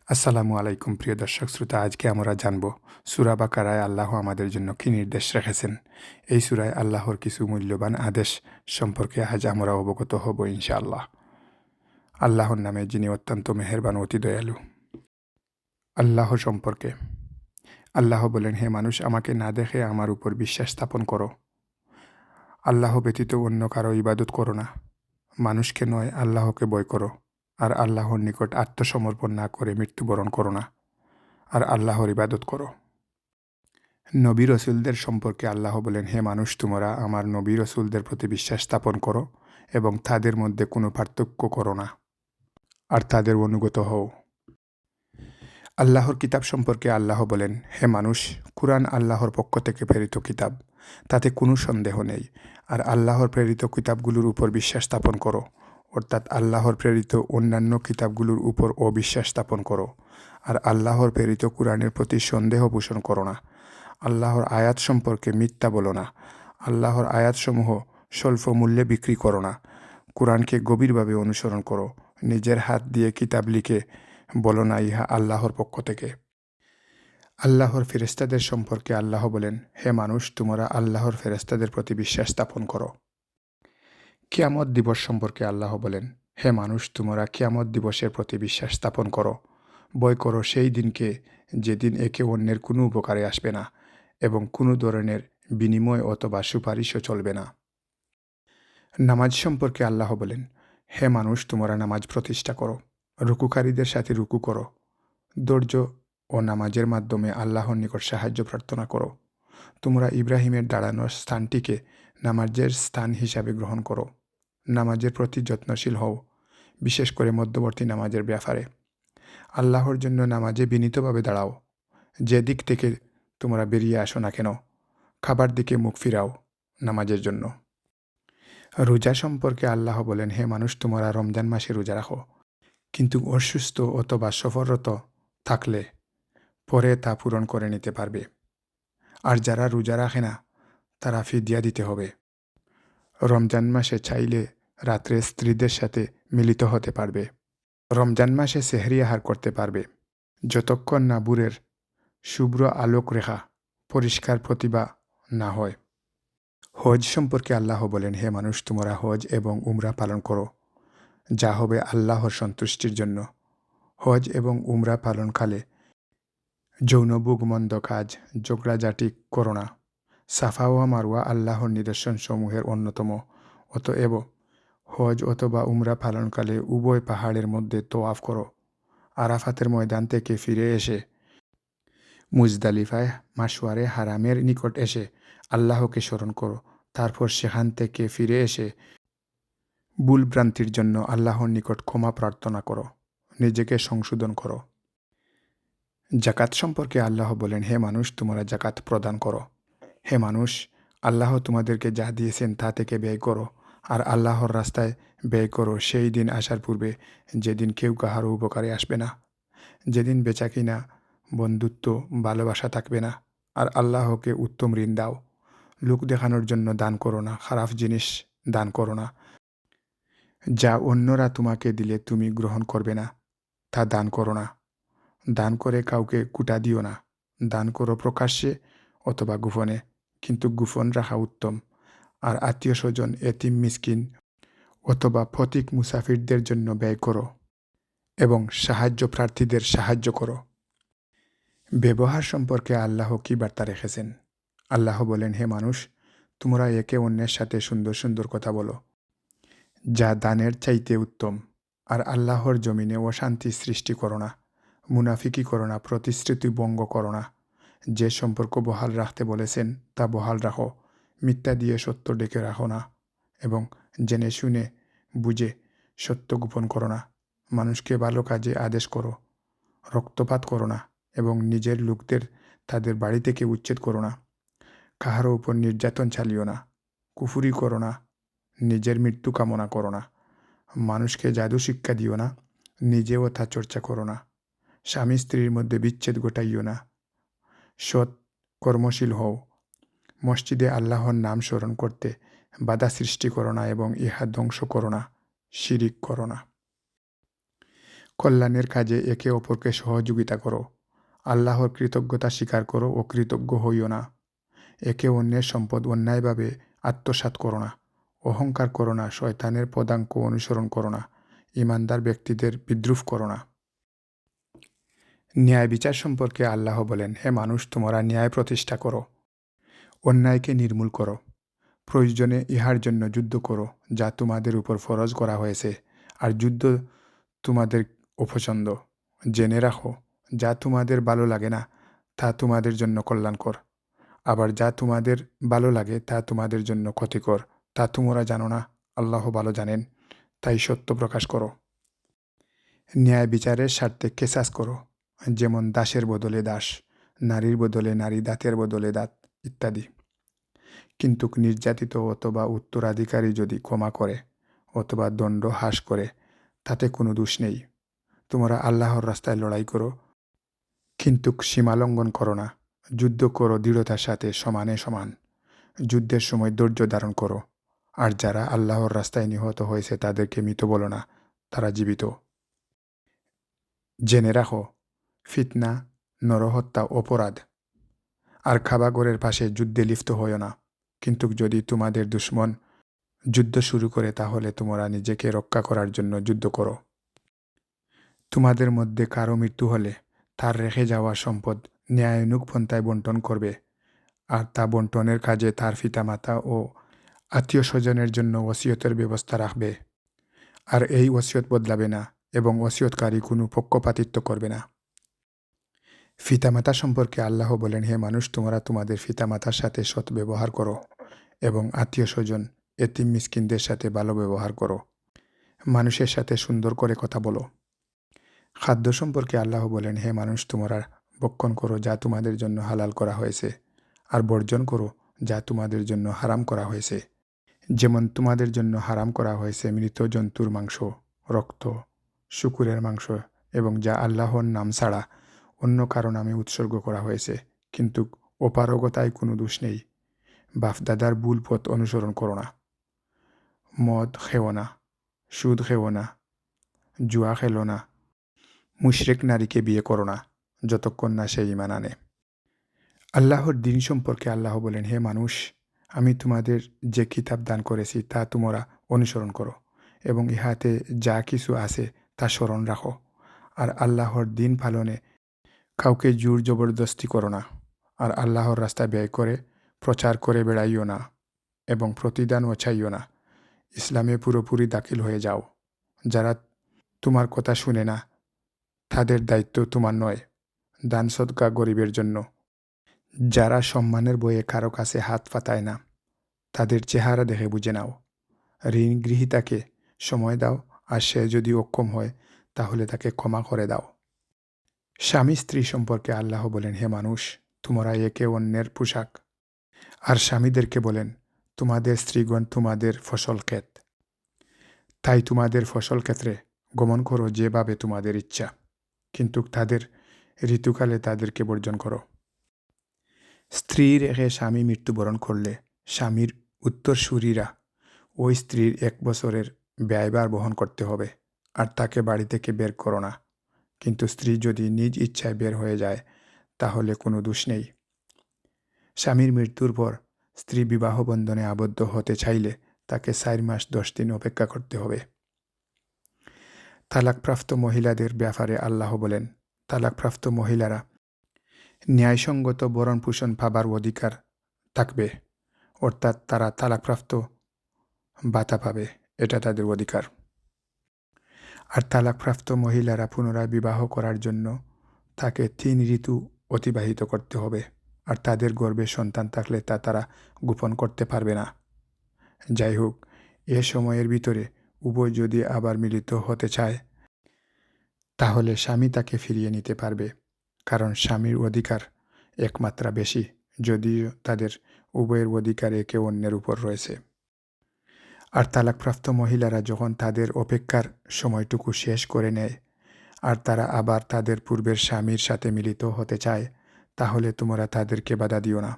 আসসালামু আলাইকুম প্রিয় দর্শক শ্রোতা। আজকে আমরা জানব সূরা বাকারায় আল্লাহ আমাদের জন্য কী নির্দেশ রেখেছেন। এই সূরায় আল্লাহর কিছু মূল্যবান আদেশ সম্পর্কে আজ আমরা অবগত হব ইনশাআল্লাহ। আল্লাহর নামে যিনি অত্যন্ত মেহেরবান অতি দয়ালু। আল্লাহ সম্পর্কে আল্লাহ বলেন, হে মানুষ, আমাকে না দেখে আমার উপর বিশ্বাস স্থাপন করো। আল্লাহ ব্যতীত অন্য কারো ইবাদত করো না। মানুষকে নয়, আল্লাহকে ভয় করো। আর আল্লাহর নিকট আত্মসমর্পণ না করে মৃত্যুবরণ করো না। আর আল্লাহর ইবাদত করো। নবী রসুলদের সম্পর্কে আল্লাহ বলেন, হে মানুষ, তোমরা আমার নবী রসুলদের প্রতি বিশ্বাস স্থাপন করো এবং তাদের মধ্যে কোনো পার্থক্য করো না, আর তাদের অনুগত হও। আল্লাহর কিতাব সম্পর্কে আল্লাহ বলেন, হে মানুষ, কুরআন আল্লাহর পক্ষ থেকে প্রেরিত কিতাব, তাতে কোনো সন্দেহ নেই। আর আল্লাহর প্রেরিত কিতাবগুলোর উপর বিশ্বাস স্থাপন করো, অর্থাৎ আল্লাহর প্রেরিত অন্যান্য কিতাবগুলোর উপর অবিশ্বাস স্থাপন করো। আর আল্লাহর প্রেরিত কুরআনের প্রতি সন্দেহ পোষণ করো না। আল্লাহর আয়াত সম্পর্কে মিথ্যা বলো না। আল্লাহর আয়াতসমূহ স্বল্প মূল্যে বিক্রি করো না। কুরআনকে গভীরভাবে অনুসরণ করো। নিজের হাত দিয়ে কিতাব লিখে বলো না, ইহা আল্লাহর পক্ষ থেকে। আল্লাহর ফেরেশতাদের সম্পর্কে আল্লাহ বলেন, হে মানুষ, তোমরা আল্লাহর ফেরেশতাদের প্রতি বিশ্বাস স্থাপন করো। কিয়ামত দিবস সম্পর্কে আল্লাহ বলেন, হে মানুষ, তোমরা কিয়ামত দিবসের প্রতি বিশ্বাস স্থাপন করো। ভয় করো সেই দিনকে, যেদিন একে অন্যের কোনো উপকারে আসবে না এবং কোনো ধরনের বিনিময় অথবা সুপারিশও চলবে না। নামাজ সম্পর্কে আল্লাহ বলেন, হে মানুষ, তোমরা নামাজ প্রতিষ্ঠা করো। রুকুকারীদের সাথে রুকু করো। ধৈর্য ও নামাজের মাধ্যমে আল্লাহর নিকট সাহায্য প্রার্থনা করো। তোমরা ইব্রাহিমের দাঁড়ানোর স্থানটিকে নামাজের স্থান হিসাবে গ্রহণ করো। নামাজের প্রতি যত্নশীল হও, বিশেষ করে মধ্যবর্তী নামাজের ব্যাপারে। আল্লাহর জন্য নামাজে বিনীতভাবে দাঁড়াও। যে দিক থেকে তোমরা বেরিয়ে আসো না কেন, খাবার দিকে মুখ ফিরাও নামাজের জন্য। রোজা সম্পর্কে আল্লাহ বলেন, হে মানুষ, তোমরা রমজান মাসে রোজা রাখো, কিন্তু অসুস্থ অথবা সফররত থাকলে পরে তা পূরণ করে নিতে পারবে। আর যারা রোজা রাখে না, তারা ফিদিয়া দিতে হবে। রমজান মাসে চাইলে রাত্রে স্ত্রীদের সাথে মিলিত হতে পারবে। রমজান মাসে সেহরি আহার করতে পারবে, যতক্ষণ না ভোরের শুভ্র আলোক রেখা পরিষ্কার প্রতিভা না হয়। হজ সম্পর্কে আল্লাহ বলেন, হে মানুষ, তোমরা হজ এবং উমরা পালন করো, যা হবে আল্লাহর সন্তুষ্টির জন্য। হজ এবং উমরা পালনকালে যৌনভোগ, মন্দ কাজ, ঝগড়াঝাটি করো না। সাফা ও মারওয়া আল্লাহর নিদর্শন সমূহের অন্যতম। অতএব হজ অথবা উমরা পালনকালে উভয় পাহাড়ের মধ্যে তোয়াফ করো। আরাফাতের ময়দান থেকে ফিরে এসে মুজদালিফায় মাসওয়ারে হারামের নিকট এসে আল্লাহকে স্মরণ করো। তারপর সেখান থেকে ফিরে এসে ভুলভ্রান্তির জন্য আল্লাহর নিকট ক্ষমা প্রার্থনা করো, নিজেকে সংশোধন করো। জাকাত সম্পর্কে আল্লাহ বলেন, হে মানুষ, তোমরা জাকাত প্রদান করো। হে মানুষ, আল্লাহ তোমাদেরকে যা দিয়েছেন তা থেকে ব্যয় করো। আর আল্লাহর রাস্তায় ব্যয় করো সেই দিন আসার পূর্বে, যেদিন কেউ কাহারও উপকারে আসবে না, যেদিন বেচাকিনা, বন্ধুত্ব, ভালোবাসা থাকবে না। আর আল্লাহকে উত্তম ঋণ দাও। লোক দেখানোর জন্য দান করো না, খারাপ জিনিস দান করো না। যা অন্যরা তোমাকে দিলে তুমি গ্রহণ করবে না, তা দান করো না। দান করে কাউকে কুটা দিও না। দান করো প্রকাশ্যে অথবা গোপনে, কিন্তু গোপন রাখা উত্তম। আর আত্মীয় স্বজন, এতিম, মিসকিন অথবা ফতিক মুসাফিরদের জন্য ব্যয় করো এবং সাহায্য প্রার্থীদের সাহায্য করো। ব্যবহার সম্পর্কে আল্লাহ কী বার্তা রেখেছেন? আল্লাহ বলেন, হে মানুষ, তোমরা একে অন্যের সাথে সুন্দর সুন্দর কথা বলো, যা দানের চাইতে উত্তম। আর আল্লাহর জমিনে অশান্তি সৃষ্টি করো না, মুনাফিকি করো না, প্রতিশ্রুতি ভঙ্গ করো না। যে সম্পর্ক বহাল রাখতে বলেছেন তা বহাল রাখো। মিথ্যা দিয়ে সত্য ডেকে রাখো না এবং জেনে শুনে বুঝে সত্য গোপন করো না। মানুষকে ভালো কাজে আদেশ করো, রক্তপাত করো না এবং নিজের লোকদের তাদের বাড়ি থেকে উচ্ছেদ করো না। কাহারও উপর নির্যাতন চালিও না। কুফুরি করো না, নিজের মৃত্যু কামনা করো না। মানুষকে জাদু শিক্ষা দিও না, নিজেও তা চর্চা করো না। স্বামী স্ত্রীর মধ্যে বিচ্ছেদ ঘটাইও না। সৎ কর্মশীল হও। মসজিদে আল্লাহর নাম স্মরণ করতে বাধা সৃষ্টি করো না এবং ইহা ধ্বংস করো না, শিরিক করো না। কল্যাণের কাজে একে অপরকে সহযোগিতা করো। আল্লাহর কৃতজ্ঞতা স্বীকার করো ও কৃতজ্ঞ হইও না। একে অন্যের সম্পদ অন্যায়ভাবে আত্মসাৎ করো না। অহংকার করো না। শয়তানের পদাঙ্ক অনুসরণ করো না। ঈমানদার ব্যক্তিদের বিদ্রূপ করো না। ন্যায় বিচার সম্পর্কে আল্লাহ বলেন, হে মানুষ, তোমরা ন্যায় প্রতিষ্ঠা করো, অন্যায়কে নির্মূল করো। প্রয়োজনে ইহার জন্য যুদ্ধ করো, যা তোমাদের উপর ফরজ করা হয়েছে, আর যুদ্ধ তোমাদের অপছন্দ। জেনে রাখো, যা তোমাদের ভালো লাগে না তা তোমাদের জন্য কল্যাণকর, আবার যা তোমাদের ভালো লাগে তা তোমাদের জন্য ক্ষতিকর। তা তোমরা জানো না, আল্লাহ ভালো জানেন। তাই সত্য প্রকাশ করো। ন্যায় বিচারের স্বার্থে কেসাস করো, যেমন দাসের বদলে দাস, নারীর বদলে নারী, দাঁতের বদলে দাঁত ইত্যাদি। কিন্তু নির্যাতিত অথবা উত্তরাধিকারী যদি ক্ষমা করে অথবা দণ্ড হ্রাস করে, তাতে কোনো দোষ নেই। তোমরা আল্লাহর রাস্তায় লড়াই করো, কিন্তু সীমালঙ্ঘন করো না। যুদ্ধ করো দৃঢ়তার সাথে, সমানে সমান। যুদ্ধের সময় ধৈর্য ধারণ করো। আর যারা আল্লাহর রাস্তায় নিহত হয়েছে তাদেরকে মৃত বলো না, তারা জীবিত। জেনে রাখো, ফিতনা, নরহত্যা অপরাধ। আর কাবাগরের পাশে যুদ্ধে লিপ্ত হইও না। কিন্তু যদি তোমাদের দুশমন যুদ্ধ শুরু করে, তাহলে তোমরা নিজেকে রক্ষা করার জন্য যুদ্ধ করো। তোমাদের মধ্যে কারো মৃত্যু হলে তার রেখে যাওয়া সম্পদ ন্যায়ানুগ পন্থায় বন্টন করবে, আর তা বন্টনের কাজে তার পিতামাতা ও আত্মীয় স্বজনের জন্য ওসিয়তের ব্যবস্থা রাখবে। আর এই ওসিয়ত বদলাবে না, এবং ওসিয়তকারী কোনো পক্ষপাতিত্ব করবে না। পিতামাতা সম্পর্কে আল্লাহ বলেন, হে মানুষ, তোমরা তোমাদের পিতামাতার সাথে সৎ ব্যবহার করো এবং আত্মীয় স্বজন, এতিম মিসকিনদের সাথে ভালো ব্যবহার করো। মানুষের সাথে সুন্দর করে কথা বলো। খাদ্য সম্পর্কে আল্লাহ বলেন, হে মানুষ, তোমরা ভক্ষণ করো যা তোমাদের জন্য হালাল করা হয়েছে, আর বর্জন করো যা তোমাদের জন্য হারাম করা হয়েছে। যেমন তোমাদের জন্য হারাম করা হয়েছে মৃত জন্তুর মাংস, রক্ত, শূকরের মাংস, এবং যা আল্লাহর নাম ছাড়া অন্য কারো নামে উৎসর্গ করা হয়েছে। কিন্তু অপারগতায় কোনো দোষ নেই। বাপদাদার ভুল পথ অনুসরণ করো না। মদ খেও না, সুদ খেও না, জুয়া খেলো না, মুশরিক নারীকে বিয়ে করো না, যতক্ষণ না সে ঈমান আনে। আল্লাহর দিন সম্পর্কে আল্লাহ বলেন, হে মানুষ, আমি তোমাদের যে কিতাব দান করেছি তা তোমরা অনুসরণ করো, এবং ইহাতে যা কিছু আছে তা স্মরণ রাখো। আর আল্লাহর দিন পালনে কাউকে জোর জবরদস্তি করো না। আর আল্লাহর রাস্তায় ব্যয় করে প্রচার করে বেড়াইও না, এবং প্রতিদানও চাইও না। ইসলামে পুরোপুরি দাখিল হয়ে যাও। যারা তোমার কথা শুনে না, তাদের দায়িত্ব তোমার নয়। দান সদকা গরিবের জন্য। যারা সম্মানের বয়ে কারো কাছে হাত পাতায় না, তাদের চেহারা দেখে বুঝে নাও। ঋণ গৃহীতাকে সময় দাও, আর সে যদি অক্ষম হয় তাহলে তাকে ক্ষমা করে দাও। স্বামী স্ত্রী সম্পর্কে আল্লাহ বলেন, হে মানুষ, তোমরা একে অন্যের পোশাক। আর স্বামীদেরকে বলেন, তোমাদের স্ত্রীগণ তোমাদের ফসল ক্ষেত, তাই তোমাদের ফসল ক্ষেত্রে গমন করো যেভাবে তোমাদের ইচ্ছা, কিন্তু তাদের ঋতুকালে তাদেরকে বর্জন করো। স্ত্রী রেখে স্বামী মৃত্যুবরণ করলে স্বামীর উত্তরসূরিরা ওই স্ত্রীর 1 বছরের ব্যয়ভার বহন করতে হবে, আর তাকে বাড়ি থেকে বের করো না। কিন্তু স্ত্রী যদি নিজ ইচ্ছায় বের হয়ে যায়, তাহলে কোনো দোষ নেই। স্বামীর মৃত্যুর পর স্ত্রী বিবাহ বন্ধনে আবদ্ধ হতে চাইলে তাকে 4 মাস 10 দিন অপেক্ষা করতে হবে। তালাকপ্রাপ্ত মহিলাদের ব্যাপারে আল্লাহ বলেন, তালাকপ্রাপ্ত মহিলারা ন্যায়সঙ্গত ভরণ পোষণ পাবার অধিকার থাকবে, অর্থাৎ তারা তালাকপ্রাপ্ত ভাতা পাবে, এটা তাদের অধিকার। আর তালাকপ্রাপ্ত মহিলারা পুনরায় বিবাহ করার জন্য তাকে 3 ঋতু অতিবাহিত করতে হবে, আর তাদের গর্ভে সন্তান থাকলে তা তারা গোপন করতে পারবে না। যাই হোক, এ সময়ের ভিতরে উভয় যদি আবার মিলিত হতে চায়, তাহলে স্বামী তাকে ফিরিয়ে নিতে পারবে, কারণ স্বামীর অধিকার একমাত্রা বেশি, যদিও তাদের উভয়ের অধিকার একে অন্যের উপর রয়েছে। আর তালাকপ্রাপ্ত মহিলারা যখন তাদের অপেক্ষার সময়টুকু শেষ করে নেয়, আর তারা আবার তাদের পূর্বের স্বামীর সাথে মিলিত হতে চায়, তাহলে তোমরা তাদেরকে বাধা দিও না।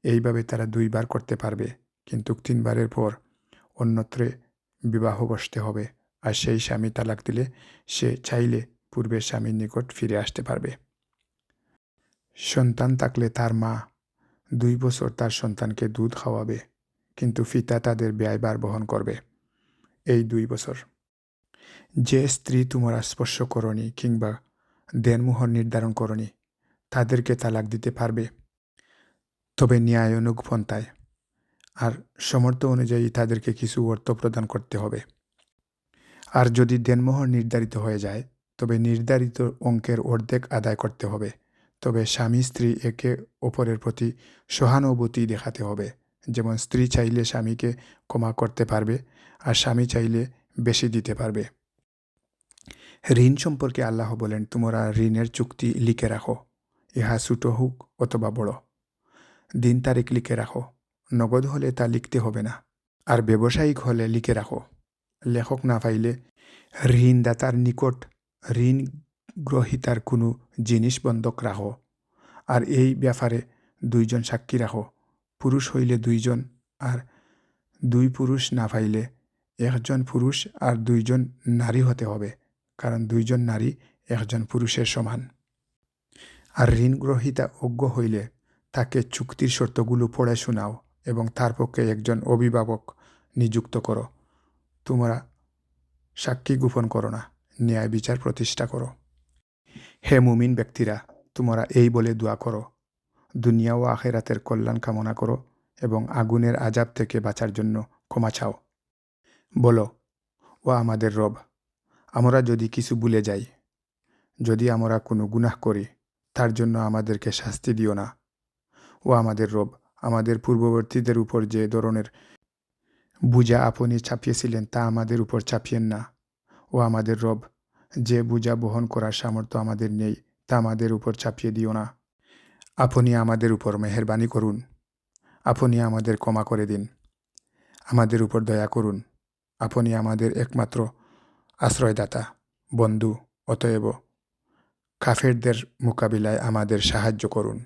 এইভাবে তারা 2 বার করতে পারবে, কিন্তু 3 বারের পর অন্যত্রে বিবাহ বসতে হবে, আর সেই স্বামী তালাক দিলে সে চাইলে পূর্বের স্বামীর নিকট ফিরে আসতে পারবে। সন্তান থাকলে তার মা 2 বছর তার সন্তানকে দুধ খাওয়াবে, কিন্তু পিতা তাদের ব্যয়ভার বহন করবে এই 2 বছর। যে স্ত্রী তোমরা স্পর্শ করনি কিংবা দেনমোহর নির্ধারণ করনি তাদেরকে তালাক দিতে পারবে, তবে ন্যায়ানুগ পন্থায়, আর সামর্থ্য অনুযায়ী তাদেরকে কিছু অর্থ প্রদান করতে হবে। আর যদি দেনমোহর নির্ধারিত হয়ে যায় তবে নির্ধারিত অঙ্কের অর্ধেক আদায় করতে হবে। তবে স্বামী স্ত্রী একে অপরের প্রতি সহানুভূতি দেখাতে হবে। যেমন স্ত্রী চাইলে স্বামীকে ক্ষমা করতে পারবে, আর স্বামী চাইলে বেশি দিতে পারবে। ঋণ সম্পর্কে আল্লাহ বলেন, তোমরা ঋণের চুক্তি লিখে রাখো, ইহা ছোট হোক অথবা বড়। দিন তারিখ লিখে রাখো, নগদ হলে তা লিখতে হবে না। আর ব্যবসায়িক হলে লিখে রাখো। লেখক না পাইলে ঋণদাতার নিকট ঋণ গ্রহীতার কোনো জিনিস বন্ধক রাখো। আর এই ব্যাপারে 2 জন সাক্ষী রাখো, পুরুষ হইলে 2 জন, আর 2 পুরুষ না পাইলে 1 জন পুরুষ আর 2 জন নারী হতে হবে, কারণ 2 জন নারী 1 জন পুরুষের সমান। আর ঋণ গ্রহীতা অজ্ঞ হইলে তাকে চুক্তির শর্তগুলো পড়ে শোনাও এবং তার পক্ষে একজন অভিভাবক নিযুক্ত করো। তোমরা সাক্ষী গোপন করো না, ন্যায় বিচার প্রতিষ্ঠা করো। হে মুমিন ব্যক্তিরা, তোমরা এই বলে দোয়া করো, দুনিয়া ও আখিরাতের কল্যাণ কামনা করো এবং আগুনের আযাব থেকে বাঁচার জন্য ক্ষমা চাও। বলো, ও আমাদের রব, আমরা যদি কিছু ভুলে যাই, যদি আমরা কোনো গুনাহ করি, তার জন্য আমাদেরকে শাস্তি দিও না। ও আমাদের রব, আমাদের পূর্ববর্তীদের উপর যে ধরনের বোঝা আপনি চাপিয়েছিলেন তা আমাদের উপর চাপিয়েন না। ও আমাদের রব, যে বোঝা বহন করার সামর্থ্য আমাদের নেই তা আমাদের উপর চাপিয়ে দিও না। আপনি আমাদের উপর মেহেরবানি করুন, আপনি আমাদের ক্ষমা করে দিন, আমাদের উপর দয়া করুন। আপনি আমাদের একমাত্র আশ্রয়দাতা, বন্ধু, অতএব কাফেরদের মোকাবিলায় আমাদের সাহায্য করুন।